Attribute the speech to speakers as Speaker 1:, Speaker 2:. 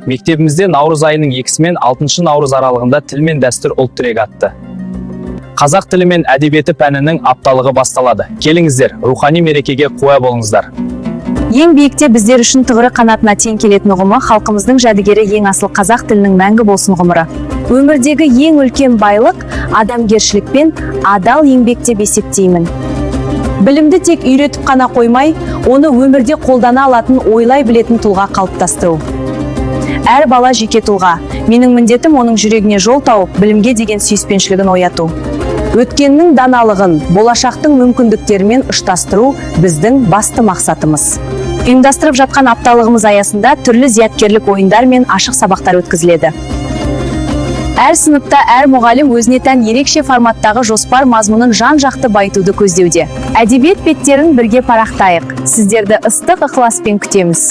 Speaker 1: Мектебімізде наурыз айының 2 мен 6 наурыз аралығында тіл мен дәстүр ұлт тірегі атты. Қазақ тілі мен әдебиеті пәнінің апталығы басталады. Келіңіздер, рухани мерекеге куә болыңыздар.
Speaker 2: Ең биікте біздер үшін тұғыры қанатына тең келетін ұғымы, халқымыздың жәдігері ең асыл қазақ тілінің мәңгі болсын ғұмыры. Өмірдегі ең үлкен байлық адамгершілік пен адал еңбек деп есептеймін. Білімді тек үйретіп қана қоймай, оны өмірде қолдана алатын, ойлай білетін тұлға қалыптастыру. Әр бала жеке тұлға. Менің міндетім оның жүрегіне жол тауып, білімге деген сүйіспеншілігін ояту. Өткеннің даналығын, болашақтың мүмкіндіктерімен ұштастыру біздің басты мақсатымыз. Ұйымдастырып жатқан апталығымыз аясында түрлі зияткерлік ойындар мен ашық сабақтар өткізіледі. Әр сыныпта әр мұғалім өзіне тән ерекше форматтағы жоспар мазмұнын жан-жақты байытуды көздеуде. Әдебиет беттерін бірге парақтайық. Сіздерді ыстық ықыласпен күтеміз.